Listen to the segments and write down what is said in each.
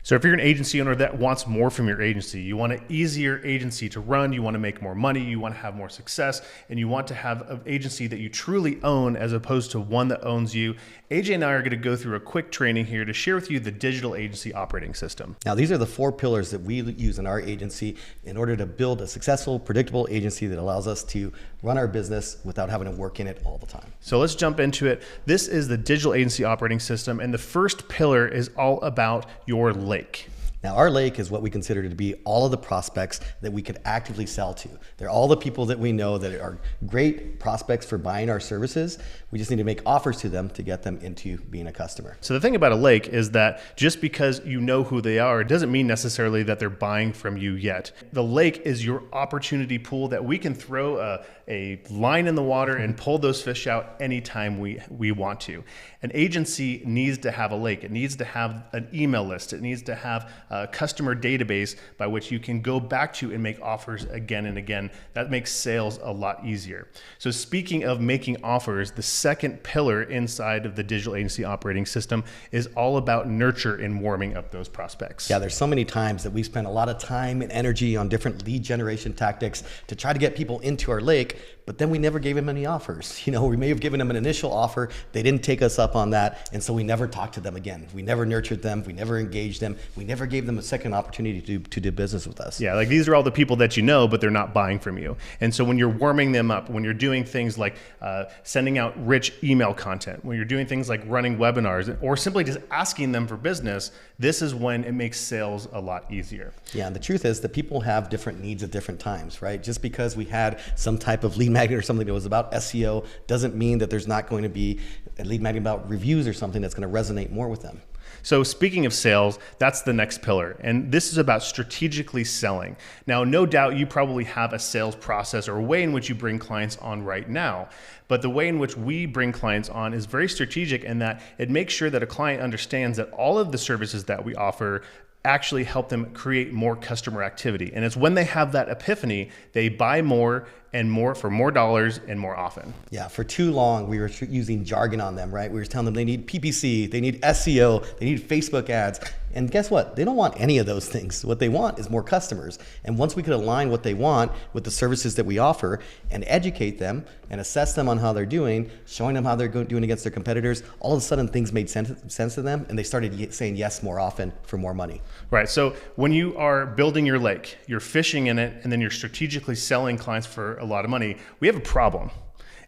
So if you're an agency owner that wants more from your agency, you want an easier agency to run, you want to make more money, you want to have more success, and you want to have an agency that you truly own as opposed to one that owns you, AJ and I are going to go through a quick training here to share with you the digital agency operating system. Now, these are the 4 pillars that we use in our agency in order to build a successful, predictable agency that allows us to run our business without having to work in it all the time. So let's jump into it. This is the digital agency operating system, and the first pillar is all about your lake. Now, our lake is what we consider to be all of the prospects that we could actively sell to. They're all the people that we know that are great prospects for buying our services. We just need to make offers to them to get them into being a customer. So the thing about a lake is that just because you know who they are, it doesn't mean necessarily that they're buying from you yet. The lake is your opportunity pool that we can throw a line in the water and pull those fish out anytime we want to. An agency needs to have a lake. It needs to have an email list. It needs to have a customer database by which you can go back to and make offers again and again. That makes sales a lot easier. So speaking of making offers, the second pillar inside of the digital agency operating system is all about nurture and warming up those prospects. Yeah, there's so many times that we spend a lot of time and energy on different lead generation tactics to try to get people into our lake, but then we never gave them any offers. You know, we may have given them an initial offer, they didn't take us up on that, and so we never talked to them again. We never nurtured them, we never engaged them, we never gave them a second opportunity to do business with us. Yeah, like these are all the people that you know, but they're not buying from you. And so when you're warming them up, when you're doing things like sending out rich email content, when you're doing things like running webinars, or simply just asking them for business, this is when it makes sales a lot easier. Yeah, and the truth is that people have different needs at different times, right? Just because we had some type of lead magnet or something that was about SEO doesn't mean that there's not going to be a lead magnet about reviews or something that's going to resonate more with them. So speaking of sales, that's the next pillar. And this is about strategically selling. Now, no doubt you probably have a sales process or a way in which you bring clients on right now. But the way in which we bring clients on is very strategic in that it makes sure that a client understands that all of the services that we offer actually help them create more customer activity. And it's when they have that epiphany, they buy more and more for more dollars and more often. Yeah, for too long, we were using jargon on them, right? We were telling them they need PPC, they need SEO, they need Facebook ads. And guess what? They don't want any of those things. What they want is more customers. And once we could align what they want with the services that we offer and educate them and assess them on how they're doing, showing them how they're doing against their competitors, all of a sudden things made sense to them and they started saying yes more often for more money. Right, so when you are building your lake, you're fishing in it, and then you're strategically selling clients for a lot of money, we have a problem.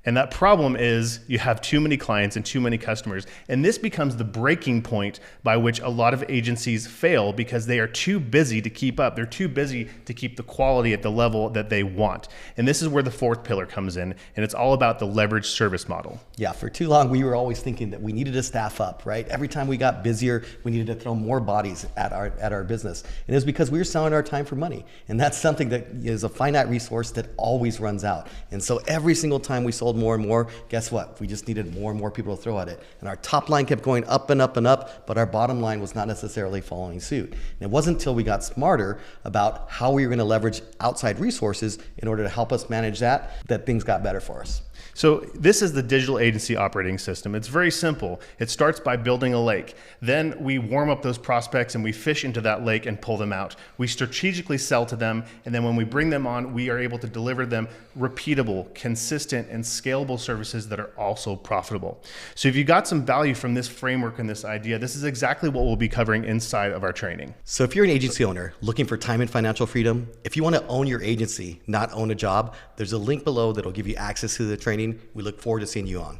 And that problem is you have too many clients and too many customers. And this becomes the breaking point by which a lot of agencies fail because they are too busy to keep up. They're too busy to keep the quality at the level that they want. And this is where the fourth pillar comes in. And it's all about the leverage service model. Yeah, for too long, we were always thinking that we needed to staff up, right? Every time we got busier, we needed to throw more bodies at our business. And it was because we were selling our time for money. And that's something that is a finite resource that always runs out. And so every single time we sold more and more, guess what? We just needed more and more people to throw at it. And our top line kept going up and up and up, but our bottom line was not necessarily following suit. And it wasn't until we got smarter about how we were going to leverage outside resources in order to help us manage that things got better for us. So this is the digital agency operating system. It's very simple. It starts by building a lake. Then we warm up those prospects and we fish into that lake and pull them out. We strategically sell to them, and then when we bring them on, we are able to deliver them repeatable, consistent, and scalable services that are also profitable. So if you got some value from this framework and this idea, this is exactly what we'll be covering inside of our training. So if you're an agency owner looking for time and financial freedom, if you want to own your agency, not own a job, there's a link below that'll give you access to the training. We look forward to seeing you on.